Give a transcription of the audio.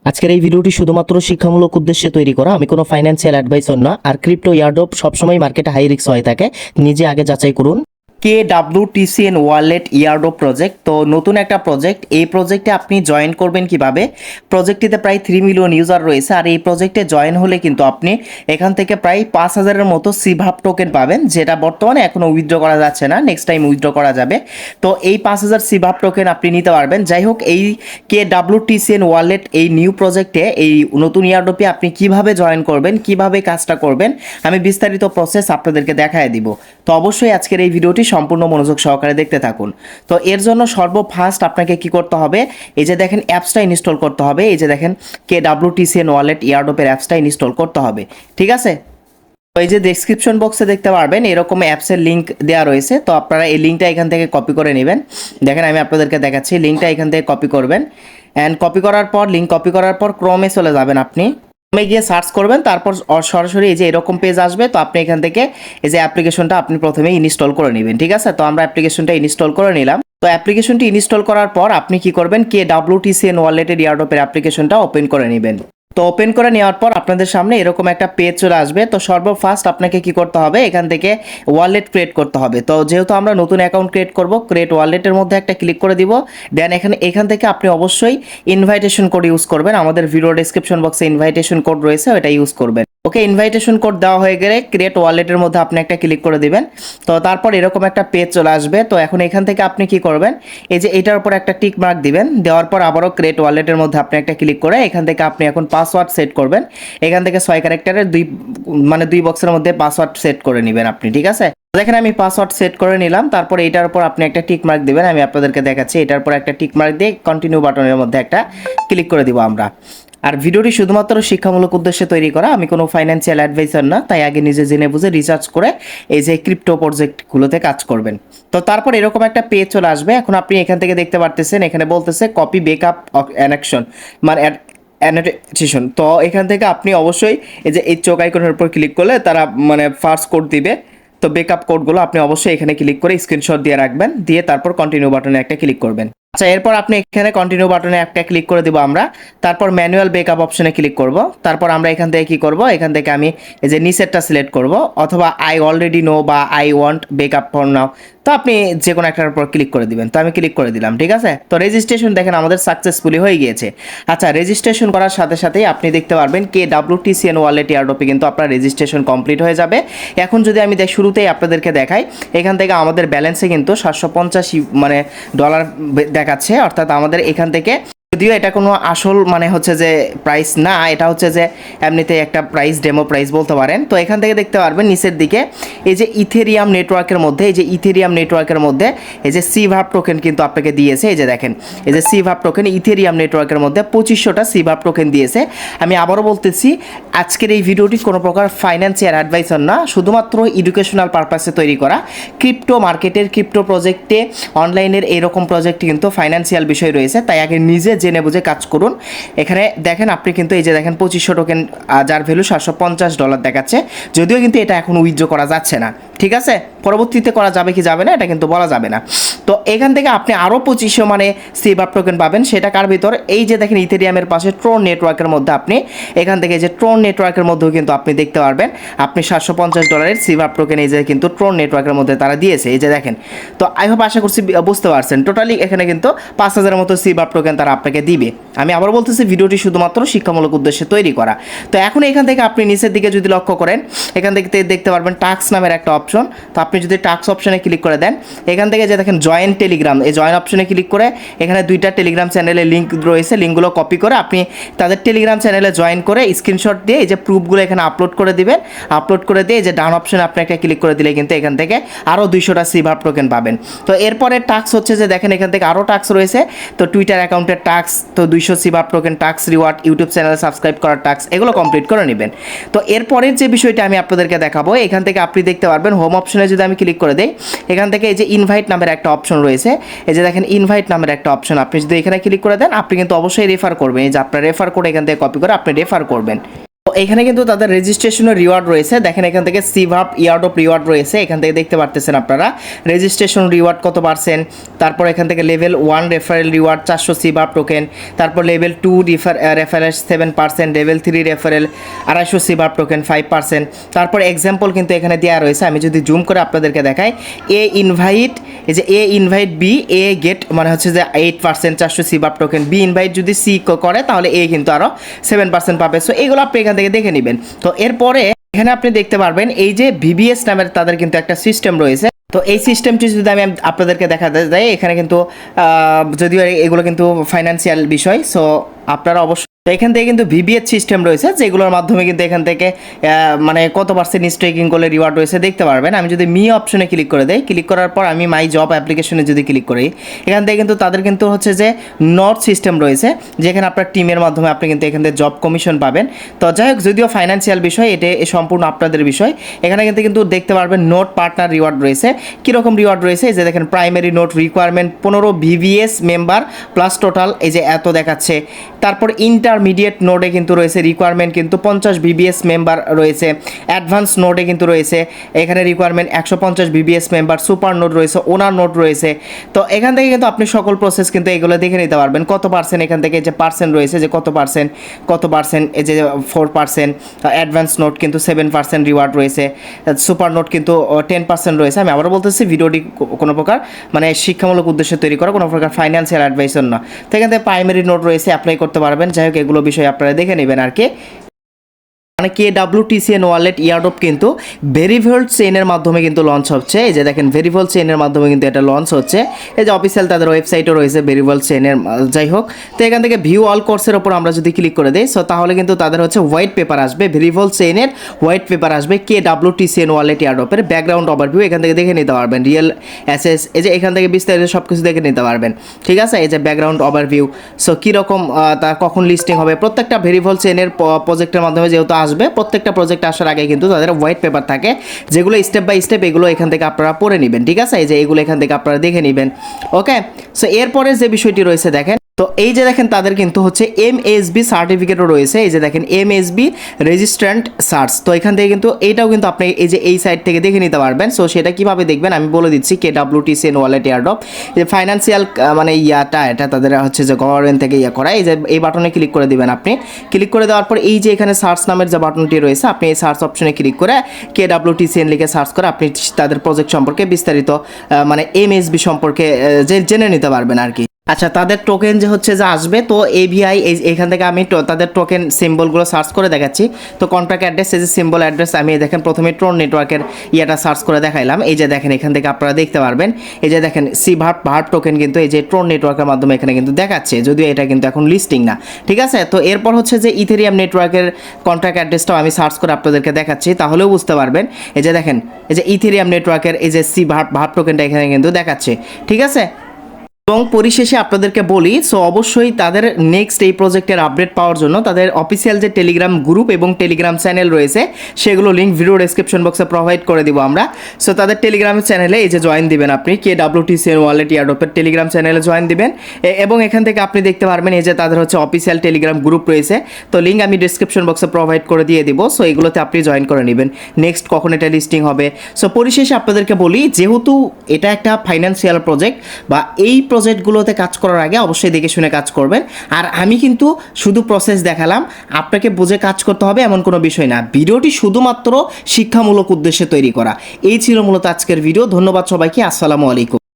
আজকের এই ভিডিওটি শুধুমাত্র শিক্ষামূলক উদ্দেশ্যে তৈরি করা। আমি কোনো ফাইন্যান্সিয়াল অ্যাডভাইসর না। আর ক্রিপ্টো এয়ারড্রপ সবসময় মার্কেটে হাই রিস্ক হয়ে থাকে, নিজে আগে যাচাই করুন। KWTCN ওয়ালেট ইয়ারড্রপ প্রজেক্ট, তো নতুন একটা প্রজেক্ট। এই প্রজেক্টে আপনি জয়েন করবেন কিভাবে? প্রজেক্টটিতে প্রায় 3 মিলিয়ন ইউজার রয়েছে। আর এই প্রজেক্টে জয়েন হলে কিন্তু আপনি এখান থেকে প্রায় 5,000-এর মতো সিভাব টোকেন পাবেন, যেটা বর্তমানে এখনও উইথড্র করা যাচ্ছে না, নেক্সট টাইম উইথড্র করা যাবে। তো এই 5,000 সিভাব টোকেন আপনি নিতে পারবেন। যাই হোক, এই KWTCN ওয়ালেট এই নিউ প্রজেক্টে এই নতুন ইয়ারড্রপে আপনি কিভাবে জয়েন করবেন, কিভাবে কাজটা করবেন, আমি বিস্তারিত প্রসেস আপনাদেরকে দেখায় দিব। তো অবশ্যই আজকের এই ভিডিওটি সম্পূর্ণ মনোযোগ সহকারে দেখতে থাকুন। তো এর জন্য সর্বফার্স্ট আপনাকে কি করতে হবে? এই যে দেখেন অ্যাপসটা ইনস্টল করতে হবে। এই যে দেখেন KWTCN ওয়ালেট ইয়ারড্রপের অ্যাপসটা ইনস্টল করতে হবে, ঠিক আছে? তো এই যে ডেসক্রিপশন বক্সে দেখতে পারবেন এরকম অ্যাপসের লিঙ্ক দেওয়া রয়েছে। তো আপনারা এই লিঙ্কটা এখান থেকে কপি করে নেবেন। দেখেন আমি আপনাদেরকে দেখাচ্ছি, লিঙ্কটা এখান থেকে কপি করবেন। অ্যান্ড কপি করার পর লিঙ্ক কপি করার পর ক্রোমে চলে যাবেন। আপনি ক্রোমে গিয়ে সার্চ করবেন, তারপর সরাসরি এই যে এরকম পেজ আসবে। তো আপনি এখান থেকে এই যে অ্যাপ্লিকেশনটা আপনি প্রথমে ইনস্টল করে নেবেন, ঠিক আছে? তো আমরা অ্যাপ্লিকেশনটা ইনস্টল করে নিলাম। তো অ্যাপ্লিকেশনটি ইনস্টল করার পর আপনি কি করবেন? KWTCN ওয়ালেটের ইয়ারড্রপের অ্যাপ্লিকেশনটা ওপেন করে নেবেন। তো ওপেন করে নেওয়ার পর আপনাদের সামনে এরকম একটা পেজ চলে আসবে। তো সর্বফার্স্ট আপনাকে কি করতে হবে? এখান থেকে ওয়ালেট ক্রিয়েট করতে হবে। তো যেহেতু আমরা নতুন অ্যাকাউন্ট ক্রিয়েট করব, ক্রিয়েট ওয়ালেটের মধ্যে একটা ক্লিক করে দিব। দেন এখান থেকে আপনি অবশ্যই ইনভাইটেশন কোড ইউজ করবেন। আমাদের ভিডিও ডেসক্রিপশন বক্সে ইনভাইটেশন কোড রয়েছে, ওটা ইউজ করবেন। ওকে, ইনভাইটেশন কোড দেওয়া হয়ে গেলে ক্রিয়েট ওয়ালেটের মধ্যে আপনি একটা ক্লিক করে দিবেন। তো তারপর এরকম একটা পেজ চলে আসবে। তো এখন এখান থেকে আপনি কি করবেন? এই যে এটার উপর একটা টিক মার্ক দিবেন। দেওয়ার পর আবারও ক্রিয়েট ওয়ালেটের মধ্যে আপনি একটা ক্লিক করে এখান থেকে আপনি এখন পাসওয়ার্ড সেট করবেন। এখান থেকে 6 ক্যারেক্টারের দুই বক্সের মধ্যে পাসওয়ার্ড সেট করে নেবেন আপনি, ঠিক আছে? দেখেন আমি পাসওয়ার্ড সেট করে নিলাম। তারপর এটার উপর আপনি একটা টিক মার্ক দিবেন। আমি আপনাদেরকে দেখাচ্ছি, এটার উপর একটা টিক মার্ক দিয়ে কন্টিনিউ বাটনের মধ্যে একটা ক্লিক করে দিব আমরা। আর ভিডিওটি শুধুমাত্র শিক্ষামূলক উদ্দেশ্যে তৈরি করা। আমি কোনো ফাইন্যান্সিয়াল অ্যাডভাইসার না, তাই আগে নিজে জেনে বুঝে রিসার্চ করে এই যে ক্রিপ্টো প্রজেক্টগুলোতে কাজ করবেন। তো তারপর এরকম একটা পেজ চলে আসবে। এখন আপনি এখান থেকে দেখতে পারতেছেন, এখানে বলতেছে কপি ব্যাকআপ অ্যাকশন, মানে অ্যানোটেশন। তো এখান থেকে আপনি অবশ্যই এই যে এই চোখ আইকনের উপর ক্লিক করলে তারা মানে ফার্স্ট কোড দিবে। তো ব্যাকআপ কোডগুলো আপনি অবশ্যই এখানে ক্লিক করে স্ক্রিনশট দিয়ে রাখবেন, দিয়ে তারপর কন্টিনিউ বাটনে একটা ক্লিক করবেন। আচ্ছা, এরপর আপনি এখানে কন্টিনিউ বাটনে একটা ক্লিক করে দেবো আমরা। তারপর ম্যানুয়াল ব্যাকআপ অপশনে ক্লিক করব। তারপর আমরা এখান থেকে কি করব? এখান থেকে আমি এই যে নিচেরটা সিলেক্ট করব, অথবা আই অলরেডি নো বা I want backup for now. তো আপনি যে কোনো একটার উপর ক্লিক করে দিবেন। তো আমি ক্লিক করে দিলাম, ঠিক আছে? তো রেজিস্ট্রেশন দেখেন আমাদের সাকসেসফুলি হয়ে গিয়েছে। আচ্ছা, রেজিস্ট্রেশন করার সাথে সাথেই আপনি দেখতে পারবেন KWTCN ওয়ালেট এয়ারড্রপে কিন্তু আপনার রেজিস্ট্রেশন কমপ্লিট হয়ে যাবে। এখন যদি আমি শুরুতেই আপনাদেরকে দেখাই, এখান থেকে আমাদের ব্যালেন্সে কিন্তু 750 মানে ডলার দেখাচ্ছে। অর্থাৎ আমাদের এখান থেকে, যদিও এটা কোনো আসল মানে হচ্ছে যে প্রাইস না, এটা হচ্ছে যে এমনিতে একটা প্রাইস, ডেমো প্রাইস বলতে পারেন। তো এখান থেকে দেখতে পারবেন নিচের দিকে এই যে ইথেরিয়াম নেটওয়ার্কের মধ্যে, এই যে ইথেরিয়াম নেটওয়ার্কের মধ্যে এই যে সিভাব টোকেন কিন্তু আপনাকে দিয়েছে। এই যে দেখেন এই যে সিভাব টোকেন ইথেরিয়াম নেটওয়ার্কের মধ্যে 2500টা সিভাব টোকেন দিয়েছে। আমি আবারও বলতেছি, আজকের এই ভিডিওটি কোনো প্রকার ফাইন্যান্সিয়াল অ্যাডভাইসার না, শুধুমাত্র এডুকেশনাল পারপাসে তৈরি করা। ক্রিপ্টো মার্কেটের, ক্রিপ্টো প্রজেক্টে, অনলাইনের এরকম প্রজেক্টে কিন্তু ফাইন্যান্সিয়াল বিষয় রয়েছে, তাই আগে নিজে জেনে বুঝে কাজ করুন। এখানে দেখেন আপনি কিন্তু এই যে দেখেন 2500 টোকেন, যার ভ্যালু $750 দেখাচ্ছে। যদিও কিন্তু এটা এখন উইথড্র করা যাচ্ছে না, ঠিক আছে? পরবর্তীতে করা যাবে কি যাবে না এটা কিন্তু বলা যাবে না। তো এখান থেকে আপনি আরও 2500 মানে সিভাব টোকেন পাবেন। সেটা কার ভিতর? এই যে দেখেন ইথেরিয়ামের পাশে ট্রোন নেটওয়ার্কের মধ্যে আপনি এখান থেকে যে ট্রোন নেটওয়ার্কের মধ্যেও কিন্তু আপনি দেখতে পারবেন আপনি $750 সিভাব টোকেন এই যে কিন্তু ট্রোন নেটওয়ার্কের মধ্যে তারা দিয়েছে, এই যে দেখেন। তো আই হোপ আশা করছি বুঝতে পারছেন। টোটালি এখানে কিন্তু 5000-এর মতো সিভাব টোকেন তারা আপনাকে দিবে। আমি আবার বলতেছি, ভিডিওটি শুধুমাত্র শিক্ষামূলক উদ্দেশ্যে তৈরি করা। তো এখন এখান থেকে আপনি নিচের দিকে যদি লক্ষ্য করেন, এখান থেকে দেখতে পারবেন টাস্ক নামের একটা অপশন। তো আপনি যদি টাস্ক অপশনে ক্লিক করে দেন, এখান থেকে যে দেখেন জয়েন টেলিগ্রাম, এই জয়েন অপশনে ক্লিক করে এখানে 2টা টেলিগ্রাম চ্যানেলের লিঙ্ক রয়েছে। লিঙ্কগুলো কপি করে আপনি তাদের টেলিগ্রাম চ্যানেলে জয়েন করে স্ক্রিনশট দিয়ে এই যে প্রুফগুলো এখানে আপলোড করে দিবেন। আপলোড করে দিয়ে এই যে ডান অপশনে আপনি একটা ক্লিক করে দিলে কিন্তু এখান থেকে আরও 200টা সিভাব টোকেন পাবেন। তো এরপরে টাস্ক হচ্ছে যে দেখেন এখান থেকে আরও টাস্ক রয়েছে। তো টুইটার অ্যাকাউন্টের টাস্ক, তো 200 সিভাব টোকেন টাস্ক, রিওয়ার্ড, ইউটিউব চ্যানেলে সাবস্ক্রাইব করার টাস্ক, এগুলো কমপ্লিট করে নেবেন। তো এরপরের যে বিষয়টা আমি আপনাদেরকে দেখাবো, এখান থেকে আপনি দেখতে পারবেন হোম অপশনে যদি আমি ক্লিক করে দিই, এখান থেকে এই যে ইনভাইট নামের একটা অপশন রয়েছে। এই যে দেখেন ইনভাইট নামের একটা অপশন, আপনি যদি এখানে ক্লিক করে দেন আপনি কিন্তু অবশ্যই রেফার করবেন। এই যে আপনার রেফার করে এখান থেকে কপি করে আপনি রেফার করবেন। তো এখানে কিন্তু তাদের রেজিস্ট্রেশনের রিওয়ার্ড রয়েছে, দেখেন এখান থেকে সিভাপ ইয়ারড্রপ রিওয়ার্ড রয়েছে, এখান থেকে দেখতে পারতেছেন আপনারা রেজিস্ট্রেশন রিওয়ার্ড কত পার্সেন্ট। তারপর এখান থেকে লেভেল 1 রেফারেল রিওয়ার্ড 400 সিভাপ টোকেন, তারপর লেভেল 2 রেফারেল 7%, লেভেল 3 রেফারেল 250 সিভাপ টোকেন 5%। তারপর এক্সাম্পল কিন্তু এখানে দেওয়া রয়েছে, আমি যদি জুম করে আপনাদেরকে দেখাই, এ ইনভাইট, এই যে এ ইনভাইট বি, এ গেট মানে হচ্ছে যে 8% 400 সিভাপ টোকেন, বি ইনভাইট যদি সি করে তাহলে এ কিন্তু আরও 7% পাবে। সো এগুলো আপনি এখান থেকে দেখে নেবেন। তো এরপরে এখানে আপনি দেখতে পারবেন এই যে ভিভিএস নামের তাদের কিন্তু একটা সিস্টেম রয়েছে। তো এই সিস্টেমটি যদি আমি আপনাদেরকে দেখাতে যাই, এখানে কিন্তু যদিও এগুলো কিন্তু ফাইন্যান্সিয়াল বিষয়, সো আপনারা অবশ্যই এখান থেকে কিন্তু ভিভিএস সিস্টেম রয়েছে যেগুলোর মাধ্যমে কিন্তু এখান থেকে মানে কত পার্সেন্ট স্ট্রেকিং করলে রিওয়ার্ড রয়েছে দেখতে পারবেন। আমি যদি মি অপশনে ক্লিক করে দেই, ক্লিক করার পর আমি মাই জব অ্যাপ্লিকেশনে যদি ক্লিক করি, এখান থেকে কিন্তু তাদের কিন্তু হচ্ছে যে নোট সিস্টেম রয়েছে, যেখানে আপনার টিমের মাধ্যমে আপনি কিন্তু এখান থেকে জব কমিশন পাবেন। তো যাই হোক, যদিও ফাইন্যান্সিয়াল বিষয়, এটা সম্পূর্ণ আপনাদের বিষয়। এখানে কিন্তু দেখতে পারবেন নোট পার্টনার রিওয়ার্ড রয়েছে। কীরকম রিওয়ার্ড রয়েছে, এই যে দেখেন primary note requirement 15 VVS member plus total এই যে এত দেখাচ্ছে। তারপর ইন্টারমিডিয়েট নোডে কিন্তু রয়েছে রিকোয়ারমেন্ট কিন্তু 50 ভিভিএস মেম্বার রয়েছে, অ্যাডভান্স নোডে কিন্তু রয়েছে এখানে requirement 150 VVS member, super node রয়েছে, ওনার নোড রয়েছে। তো এখান থেকে কিন্তু আপনি সকল প্রসেস কিন্তু এগুলো দেখে নিতে পারবেন, কত পার্সেন্ট এখান থেকে যে পার্সেন্ট রয়েছে, যে কত পার্সেন্ট এই যে 4%, অ্যাডভান্স নোট কিন্তু 7% রিওয়ার্ড রয়েছে, সুপার নোট কিন্তু 10% রয়েছে। আমি আবারও বলতেছি, ভিডিওটি কোনো প্রকার মানে শিক্ষামূলক উদ্দেশ্যে তৈরি করা, কোনো প্রকার ফাইন্যান্সিয়াল অ্যাডভাইসর না। তো এখান থেকে প্রাইমারি নোট রয়েছে, অ্যাপ্লাই করতে পারবেন। যাই হোক, এগুলো বিষয়ে আপনারা দেখে নেবেন আর কি। মানে KWTCN ওয়ালেট ইয়ারড্রপ কিন্তু ভেরিভোল্ট চেইনের মাধ্যমে কিন্তু লঞ্চ হচ্ছে। এই যে দেখেন ভেরিভোল্ট চেইনের মাধ্যমে কিন্তু এটা লঞ্চ হচ্ছে। এই যে অফিসিয়াল তাদের ওয়েবসাইটও রয়েছে ভেরিভোল্ট চেইনের। যাই হোক, তো এখান থেকে ভিউ অল কোর্সের ওপর আমরা যদি ক্লিক করে দিই, সো তাহলে কিন্তু তাদের হচ্ছে হোয়াইট পেপার আসবে, ভেরিভোল্ট চেইনের হোয়াইট পেপার আসবে KWTCN ওয়ালেট ইয়ারড্রপের ব্যাকগ্রাউন্ড ওভারভিউ এখান থেকে দেখে নিতে পারবেন, রিয়েল অ্যাসেস, এই যে এখান থেকে বিস্তারিত সব কিছু দেখে নিতে পারবেন। ঠিক আছে, এই যে ব্যাকগ্রাউন্ড ওভারভিউ, সো কীরকম তার কখন লিস্টিং হবে, প্রত্যেকটা ভেরিভোল্ট চেইনের প্রজেক্টের মাধ্যমে যেহেতু আসবে, প্রত্যেকটা প্রজেক্ট আসার আগে কিন্তু তাদের হোয়াইট পেপার থাকে, যেগুলো স্টেপ বাই স্টেপ এগুলো এখান থেকে আপনারা পড়ে নেবেন। ঠিক আছে, এই যে এগুলো এখান থেকে আপনারা দেখে নেবেন। ওকে, সো এরপরে যে বিষয়টি রয়েছে দেখেন, তো এই যে দেখেন তাদের কিন্তু হচ্ছে MSB সার্টিফিকেটও রয়েছে। এই যে দেখেন MSB রেজিস্ট্রেন্ট সার্চ, তো এখান থেকে কিন্তু এইটাও কিন্তু আপনি এই যে এই সাইট থেকে দেখে নিতে পারবেন। সো সেটা কিভাবে দেখবেন আমি বলে দিচ্ছি। KWTCN ওয়ালেট ইয়ারড্রপ যে ফাইন্যান্সিয়াল মানে এটা তাদের হচ্ছে যে গভর্নমেন্ট থেকে করা। এই যে এই বাটনে ক্লিক করে দিবেন, আপনি ক্লিক করে দেওয়ার পর এই যে এখানে সার্চ নামের যে বাটনটি রয়েছে, আপনি এই সার্চ অপশনে ক্লিক করে KWTCN লিখে সার্চ করে আপনি তাদের প্রজেক্ট সম্পর্কে বিস্তারিত মানে MSB সম্পর্কে জেনে নিতে পারবেন আর কি। আচ্ছা, তাদের টোকেন যে হচ্ছে যে আসবে, তো AVI এখান থেকে আমি তাদের টোকেন সিম্বলগুলো সার্চ করে দেখাচ্ছি। তো কন্ট্রাক্ট অ্যাড্রেস, এই যে সিম্বল অ্যাড্রেস, আমি দেখেন প্রথমে ট্রোন নেটওয়ার্কের ইয়েটা সার্চ করে দেখাইলাম। এই যে দেখেন এখান থেকে আপনারা দেখতে পারবেন, এই যে দেখেন ভার্ব টোকেন কিন্তু এই যে ট্রোন নেটওয়ার্কের মাধ্যমে এখানে কিন্তু দেখাচ্ছে, যদিও এটা কিন্তু এখন লিস্টিং না। ঠিক আছে, তো এরপর হচ্ছে যে ইথেরিয়াম নেটওয়ার্কের কন্ট্রাক্ট অ্যাড্রেসটাও আমি সার্চ করে আপনাদেরকে দেখাচ্ছি, তাহলেও বুঝতে পারবেন। এই যে দেখেন এই যে ইথেরিয়াম নেটওয়ার্কের এই যে ভার্ব টোকেনটা এখানে কিন্তু দেখাচ্ছে। ঠিক আছে, এবং পরিশেষে আপনাদেরকে বলি, সো অবশ্যই তাদের নেক্সট এই প্রজেক্টের আপডেট পাওয়ার জন্য তাদের অফিসিয়াল যে টেলিগ্রাম গ্রুপ এবং টেলিগ্রাম চ্যানেল রয়েছে, সেগুলো লিঙ্ক ভিডিও ডেসক্রিপশন বক্সে প্রোভাইড করে দিব আমরা। সো তাদের টেলিগ্রাম চ্যানেলে এই যে জয়েন দিবেন, আপনি KWTCN ওয়ালেট ইয়ারড্রপের টেলিগ্রাম চ্যানেলে জয়েন দিবেন, এবং এখান থেকে আপনি দেখতে পারবেন এই যে তাদের হচ্ছে অফিসিয়াল টেলিগ্রাম গ্রুপ রয়েছে। তো লিঙ্ক আমি ডেসক্রিপশন বক্সে প্রোভাইড করে দিয়ে দিব। সো এগুলোতে আপনি জয়েন করে নেবেন, নেক্সট কখন এটা লিস্টিং হবে। সো পরিশেষে আপনাদেরকে বলি, যেহেতু এটা একটা ফাইন্যান্সিয়াল প্রজেক্ট বা এই প্রজেক্টগুলোতে কাজ করার আগে অবশ্যই দেখে শুনে কাজ করবেন। আর আমি কিন্তু শুধু প্রসেস দেখালাম, আপনাকে বুঝে কাজ করতে হবে এমন কোনো বিষয় না। ভিডিওটি শুধুমাত্র শিক্ষামূলক উদ্দেশ্যে তৈরি করা। এই ছিল মূলত আজকের ভিডিও। ধন্যবাদ সবাইকে, আসসালামু আলাইকুম।